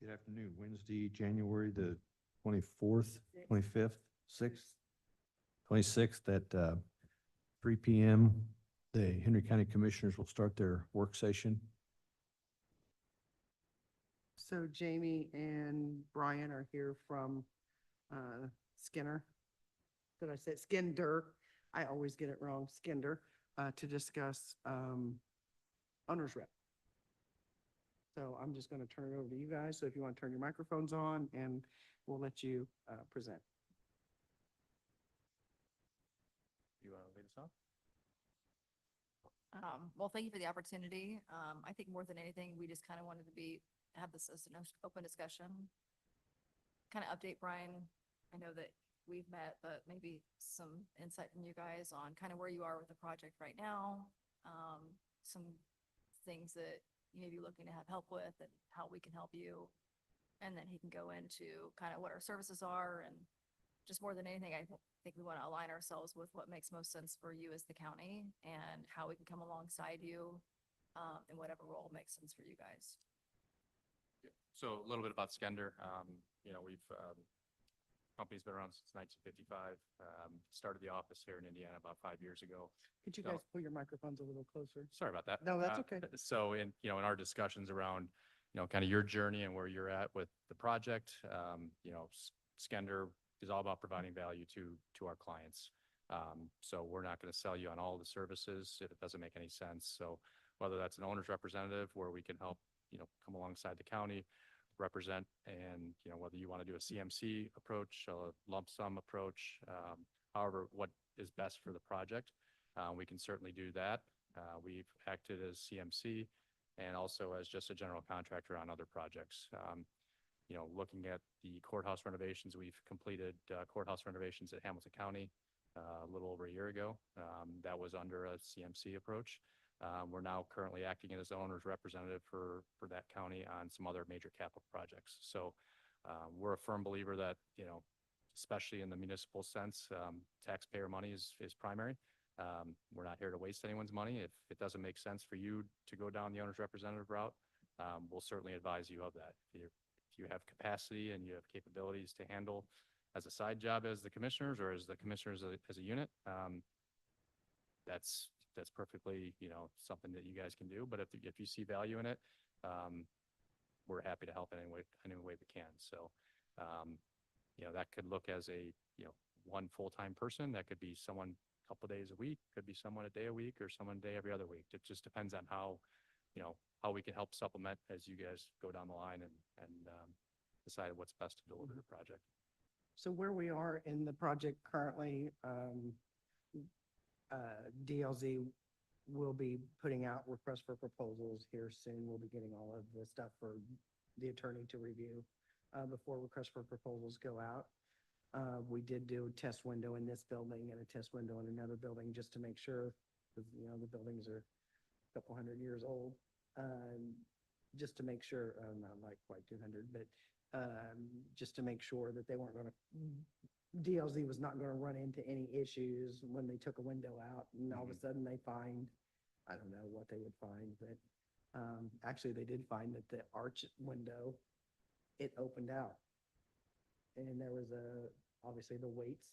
Good afternoon. Wednesday, January the 24th, 25th, 6th, 26th at 3 p.m. The Henry County Commissioners will start their work session. So Jamie and Brian are here from Skinner. Did I say Skinder? I always get it wrong, Skinder, to discuss owner's rep. So I'm just going to turn it over to you guys. So if you want to turn your microphones on, and we'll let you present. You want to lead us off? Well, thank you for the opportunity. I think more than anything, we just kind of wanted to have this as an open discussion. Kind of update Brian. I know that we've met, but maybe some insight from you guys on kind of where you are with the project right now. Some things that you may be looking to have help with and how we can help you. And then he can go into kind of what our services are, and just more than anything, I think we want to align ourselves with what makes most sense for you as the county and how we can come alongside you in whatever role makes sense for you guys. Yeah. So a little bit about Skender. We've company's been around since 1955. Started the office here in Indiana about 5 years ago. Could you So- guys pull your microphones a little closer? Sorry about that. No, that's okay. So in our discussions around, kind of your journey and where you're at with the project, Skender is all about providing value to our clients. So we're not going to sell you on all the services if it doesn't make any sense. So whether that's an owner's representative where we can help, come alongside the county, represent, and, whether you want to do a CMC approach, a lump sum approach, however, what is best for the project, we can certainly do that. We've acted as CMC and also as just a general contractor on other projects. Looking at the courthouse renovations, we've completed courthouse renovations at Hamilton County a little over a year ago. That was under a CMC approach. We're now currently acting as owner's representative for that county on some other major capital projects. So we're a firm believer that, especially in the municipal sense, taxpayer money is primary. We're not here to waste anyone's money. If it doesn't make sense for you to go down the owner's representative route, we'll certainly advise you of that. If you have capacity and you have capabilities to handle as a side job as the commissioners or as the commissioners as a unit, that's perfectly, something that you guys can do. But if you see value in it, we're happy to help in any way we can. So, that could look as a, one full-time person. That could be someone a couple of days a week, could be someone a day a week, or someone a day every other week. It just depends on how we can help supplement as you guys go down the line and decide what's best to deliver the project. So where we are in the project currently, DLZ will be putting out requests for proposals here soon. We'll be getting all of the stuff for the attorney to review before requests for proposals go out. We did do a test window in this building and a test window in another building just to make sure, because, the buildings are a couple hundred years old. Just to make sure, not like quite 200, but just to make sure that they weren't going to, DLZ was not going to run into any issues when they took a window out and all of a sudden they find, I don't know what they would find, but actually they did find that the arch window, it opened out. And there was obviously the weights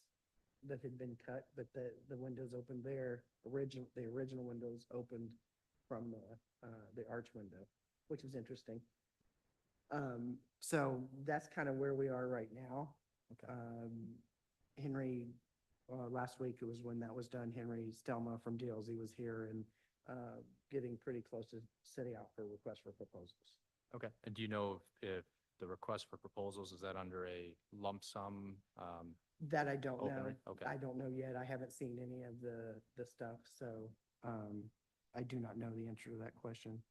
that had been cut, but the windows opened there. The original windows opened from the arch window, which was interesting. So that's kind of where we are right now. Okay. Henry, last week, it was when that was done, Henry Stelma from DLZ was here and getting pretty close to setting out for requests for proposals. Okay. And do you know if the request for proposals, is that under a lump sum? That I don't know. Openly? Okay. I don't know yet. I haven't seen any of the stuff, so I do not know the answer to that question.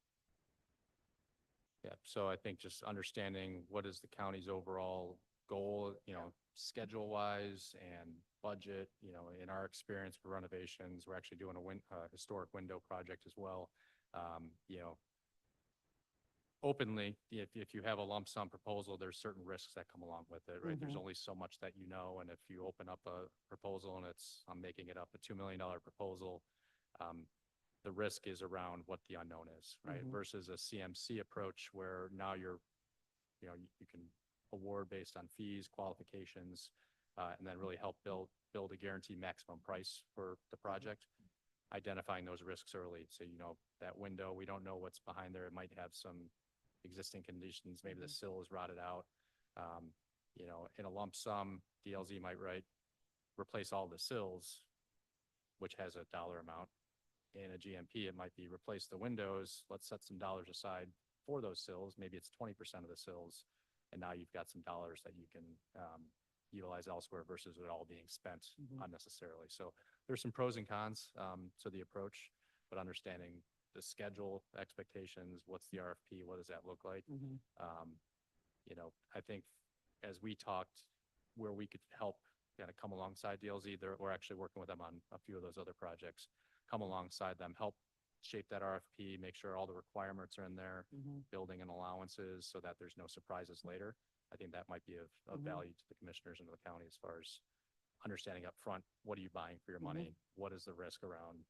Yeah, so I think just understanding what is the county's overall goal, schedule wise and budget, in our experience for renovations, we're actually doing a historic window project as well. Openly, if you have a lump sum proposal, there's certain risks that come along with it, right? There's only so much that and if you open up a proposal and I'm making it up, a $2 million proposal, the risk is around what the unknown is, right? Versus a CMC approach where now you're you can award based on fees, qualifications, and then really help build a guaranteed maximum price for the project, identifying those risks early. So, that window, we don't know what's behind there. It might have some existing conditions. Maybe the sill is rotted out. In a lump sum, DLZ might replace all the sills, which has a dollar amount. In a GMP, it might be replace the windows. Let's set some dollars aside for those sills. Maybe it's 20% of the sills. And now you've got some dollars that you can utilize elsewhere versus it all being spent unnecessarily. So there's some pros and cons to the approach, but understanding the schedule, expectations, what's the RFP, what does that look like? I think as we talked, where we could help kind of come alongside DLZ, we're actually working with them on a few of those other projects, come alongside them, help shape that RFP, make sure all the requirements are in there, building and allowances so that there's no surprises later. I think that might be of value to the commissioners and to the county as far as understanding up front, what are you buying for your money? What is the risk around,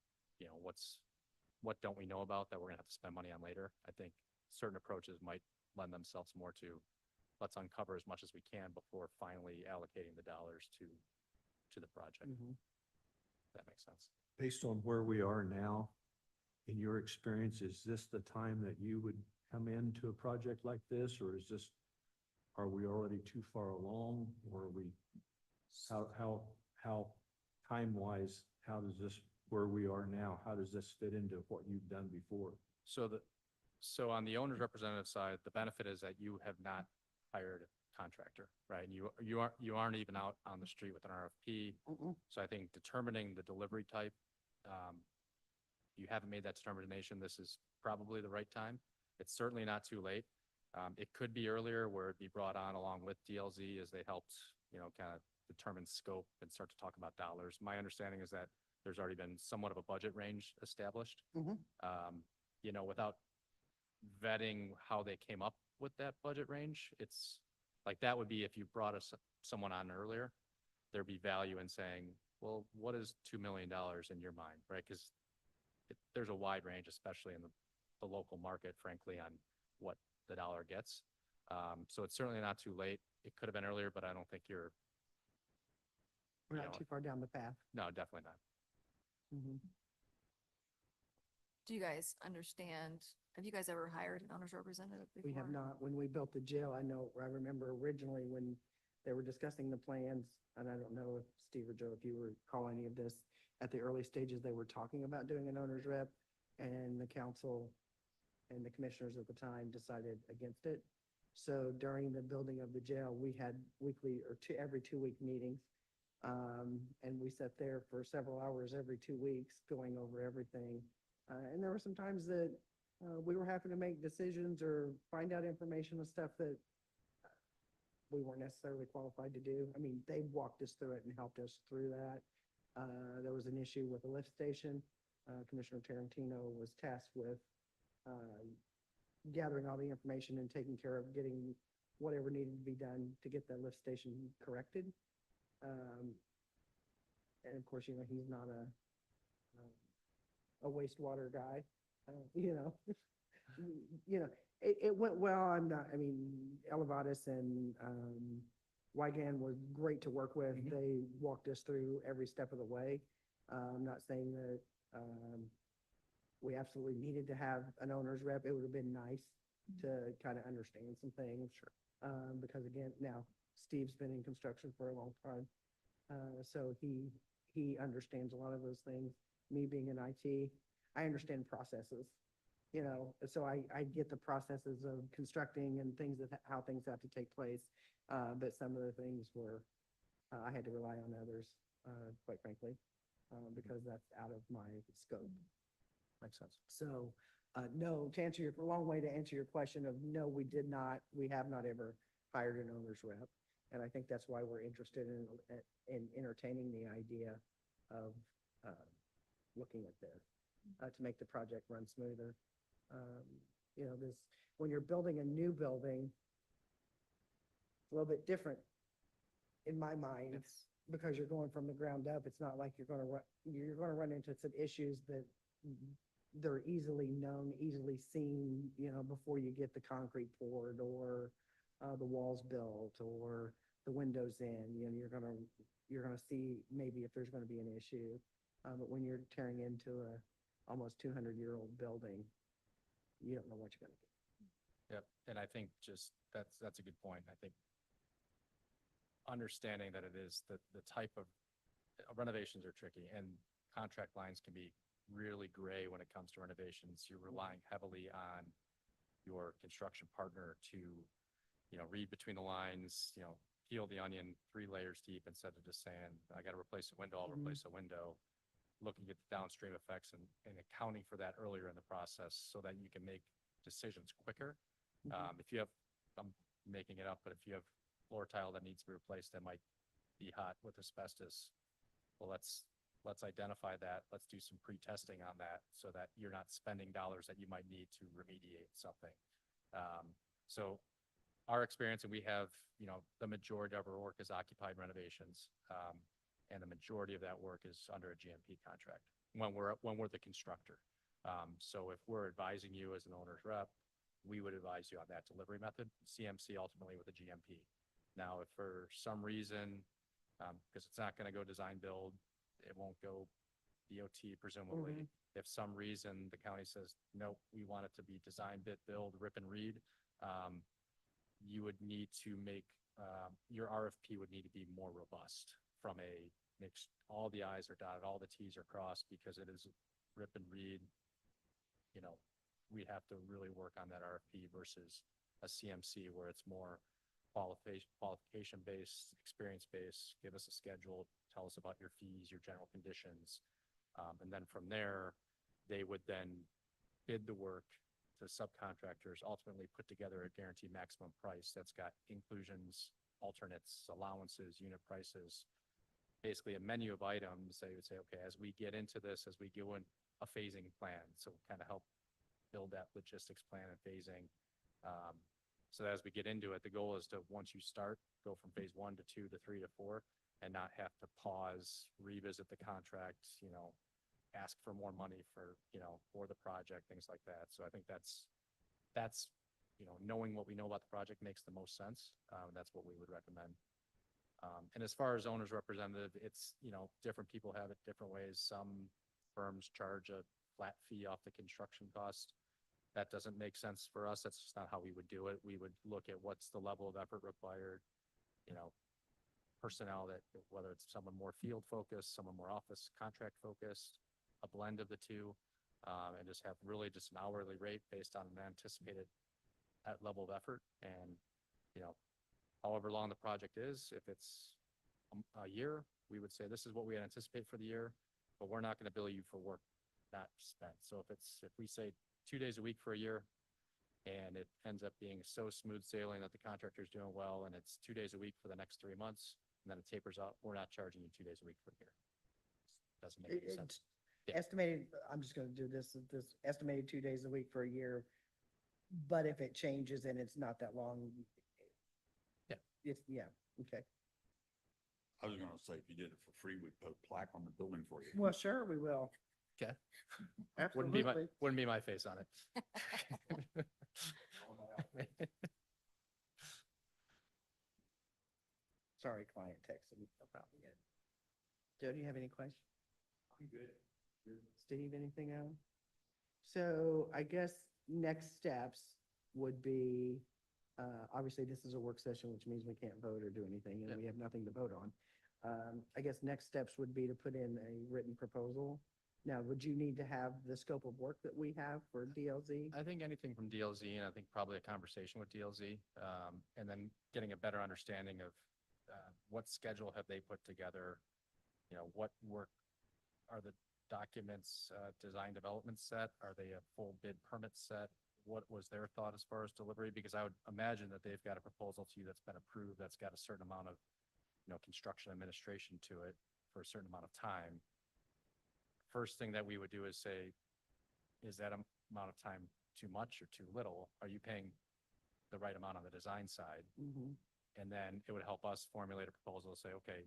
what don't we know about that we're gonna have to spend money on later? I think certain approaches might lend themselves more to let's uncover as much as we can before finally allocating the dollars to the project. If that makes sense. Based on where we are now, in your experience, is this the time that you would come into a project like this, or are we already too far along, or are we, how time-wise, where we are now, how does this fit into what you've done before? So on the owner's representative side, the benefit is that you have not hired a contractor, right? You aren't even out on the street with an RFP. So I think determining the delivery type, you haven't made that determination, this is probably the right time. It's certainly not too late. It could be earlier where it'd be brought on along with DLZ as they helped, kind of determine scope and start to talk about dollars. My understanding is that there's already been somewhat of a budget range established. Without vetting how they came up with that budget range, it's like, that would be if you brought someone on earlier, there'd be value in saying, well, what is $2 million in your mind, right? Because there's a wide range, especially in the local market, frankly, on what the dollar gets. So it's certainly not too late. It could have been earlier, but I don't think We're not too far down the path. no, definitely not. Do you guys understand, have you guys ever hired an owner's representative before? We have not. When we built the jail, I remember originally when they were discussing the plans, and I don't know if Steve or Joe, if you recall any of this, at the early stages, they were talking about doing an owner's rep, and the council and the commissioners at the time decided against it. So during the building of the jail, we had weekly or every 2-week meetings. And we sat there for several hours every 2 weeks going over everything. And there were some times that we were having to make decisions or find out information and stuff that we weren't necessarily qualified to do. I mean, they walked us through it and helped us through that. There was an issue with the lift station. Commissioner Tarantino was tasked with gathering all the information and taking care of getting whatever needed to be done to get that lift station corrected. And of course, he's not a wastewater guy, it went well. Elevatus and Wygan were great to work with. They walked us through every step of the way. I'm not saying that we absolutely needed to have an owner's rep. It would have been nice to kind of understand some things. Because again, now Steve's been in construction for a long time. So he understands a lot of those things. Me being in IT, I understand processes, so I get the processes of constructing and how things have to take place. But some of the things were, I had to rely on others, quite frankly, because that's out of my scope. Makes sense. So, no, a long way to answer your question of no, we have not ever hired an owner's rep. And I think that's why we're interested in entertaining the idea of looking at this to make the project run smoother. When you're building a new building, it's a little bit different in my mind, because you're going from the ground up. It's not like you're going to run into some issues that they're easily known, easily seen, before you get the concrete poured, or the walls built or the windows in, you're gonna see maybe if there's gonna be an issue. But when you're tearing into a almost 200-year-old building, you don't know what you're gonna get. Yep, and I think just, that's a good point. I think understanding that it is the type of renovations are tricky and contract lines can be really gray when it comes to renovations. You're relying heavily on your construction partner to, read between the lines, peel the onion 3 layers deep instead of just saying, I got to replace a window, I'll Mhm. replace a window. Looking at the downstream effects and accounting for that earlier in the process so that you can make decisions quicker. If you have, I'm making it up, but if you have floor tile that needs to be replaced that might be hot with asbestos, well, let's identify that. Let's do some pre-testing on that so that you're not spending dollars that you might need to remediate something. So our experience, and we have, the majority of our work is occupied renovations. And the majority of that work is under a GMP contract when we're the constructor. So if we're advising you as an owner's rep, we would advise you on that delivery method, CMC ultimately with a GMP. Now, if for some reason, because it's not going to go design build, it won't go DOT presumably. If some reason the county says, nope, we want it to be design, bid, build, rip and read, you would need to make, your RFP would need to be more robust from a mix, all the I's are dotted, all the T's are crossed, because it is rip and read. We'd have to really work on that RFP versus a CMC where it's more qualification based, experience based. Give us a schedule, tell us about your fees, your general conditions. And then from there, they would then bid the work to subcontractors, ultimately put together a guaranteed maximum price that's got inclusions, alternates, allowances, unit prices, basically a menu of items. They would say, okay, as we get into this, as we go in a phasing plan, so kind of help build that logistics plan and phasing. So as we get into it, the goal is to, once you start, go from phase 1 to 2 to 3 to 4, and not have to pause, revisit the contract, ask for more money for, for the project, things like that. So I think that's, knowing what we know about the project makes the most sense. That's what we would recommend. And as far as owner's representative, it's, different people have it different ways. Some firms charge a flat fee off the construction cost. That doesn't make sense for us. That's just not how we would do it. We would look at what's the level of effort required, personnel that, whether it's someone more field focused, someone more office contract focused, a blend of the two, and just have really just an hourly rate based on an anticipated level of effort. And, however long the project is, if it's a year, we would say, this is what we anticipate for the year, but we're not going to bill you for work not spent. So if we say 2 days a week for a year, and it ends up being so smooth sailing that the contractor's doing well, and it's 2 days a week for the next 3 months, and then it tapers out, we're not charging you 2 days a week for a year. Doesn't make any sense. Yeah. Estimated, I'm just gonna do this estimated 2 days a week for a year. But if it changes and it's not that long. Yeah. Okay. I was gonna say, if you did it for free, we'd put a plaque on the building for you. Well, sure, we will. Okay. Absolutely. Wouldn't be my face on it. Sorry, client texted me. No problem. Joe, do you have any questions? I'm good. Steve, anything else? So I guess next steps would be, obviously this is a work session, which means we can't vote or do anything, and Yep. we have nothing to vote on. I guess next steps would be to put in a written proposal. Now, would you need to have the scope of work that we have for DLZ? I think anything from DLZ, and I think probably a conversation with DLZ, and then getting a better understanding of what schedule have they put together, what work are the documents, design development set? Are they a full bid permit set? What was their thought as far as delivery? Because I would imagine that they've got a proposal to you that's been approved, that's got a certain amount of, construction administration to it for a certain amount of time. First thing that we would do is say, is that amount of time too much or too little? Are you paying the right amount on the design side? Mm-hmm. And then it would help us formulate a proposal to say, okay,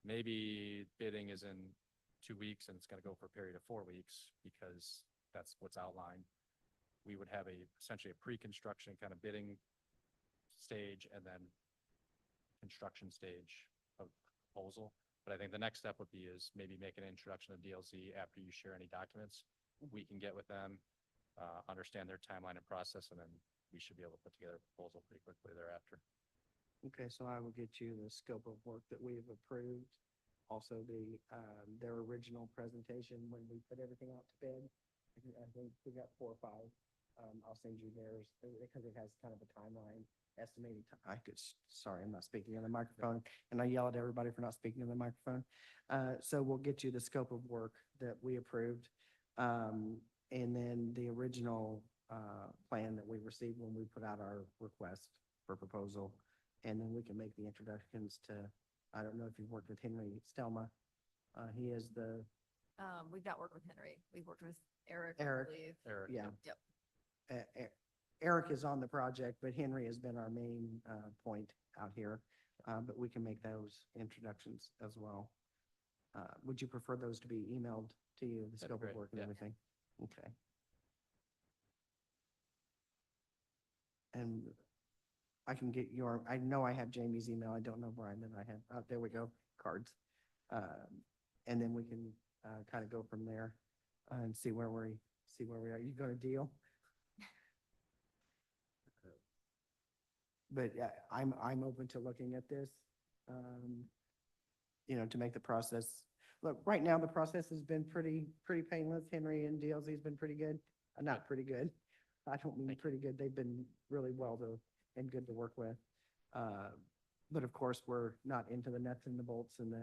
maybe bidding is in 2 weeks and it's going to go for a period of 4 weeks because that's what's outlined. We would have essentially a pre-construction kind of bidding stage and then construction stage of proposal. But I think the next step would be is maybe make an introduction to DLZ after you share any documents. We can get with them, understand their timeline and process, and then we should be able to put together a proposal pretty quickly thereafter. Okay, so I will get you the scope of work that we have approved. Also their original presentation when we put everything out to bid. I think we got 4 or 5. I'll send you theirs because it has kind of a timeline estimated. Sorry, I'm not speaking in the microphone and I yell at everybody for not speaking in the microphone. So we'll get you the scope of work that we approved. And then the original plan that we received when we put out our request for proposal. And then we can make the introductions to, I don't know if you've worked with Henry Stelma. He is the, We've not worked with Henry. We've worked with Eric, Eric. I believe. Eric? yeah. Yep. Eric is on the project, but Henry has been our main point out here. But we can make those introductions as well. Would you prefer those to be emailed to you, the That'd be scope of great, work and yeah. everything? Okay. And I can get I know I have Jamie's email. I don't know Brian that I have. There we go, cards. And then we can kind of go from there and see where we are. You got a deal? But yeah, I'm open to looking at this, to make the process. Look, right now, the process has been pretty painless. Henry and DLZ has been pretty good. Not pretty good. I don't mean pretty good. They've been really and good to work with. But of course, we're not into the nuts and the bolts and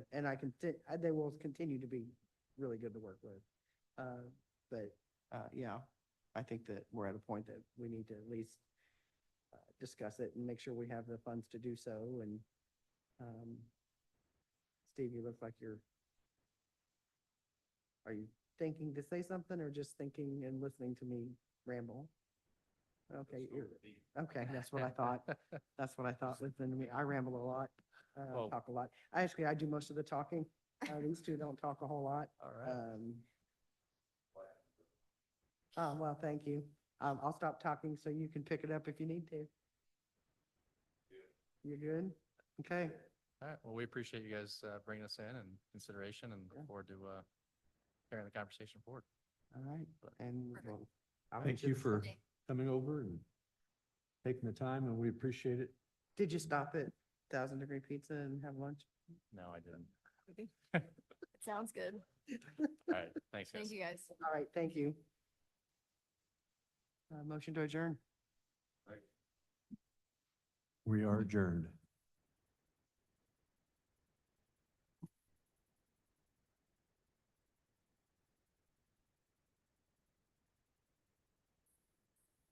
they will continue to be really good to work with. Yeah, I think that we're at a point that we need to at least discuss it and make sure we have the funds to do so. And Steve, you look like are you thinking to say something or just thinking and listening to me ramble? Okay, okay, that's what I thought. That's what I thought, listening to me. I ramble a lot, Well- talk a lot. I do most of the talking. These two don't talk a whole lot. All right. Well, thank you. I'll stop talking so you can pick it up if you need to. You're good? Okay. All right. Well, we appreciate you guys bringing us in and consideration and Yeah. look forward to carrying the conversation forward. All right. And Perfect. I'll Thank get you the for stuff. coming over and taking the time, and we appreciate it. Did you stop at 1,000 Degree Pizza and have lunch? No, I didn't. It sounds good. All right. Thanks, guys. Thank you, guys. All right, thank you. Motion to adjourn. We are adjourned.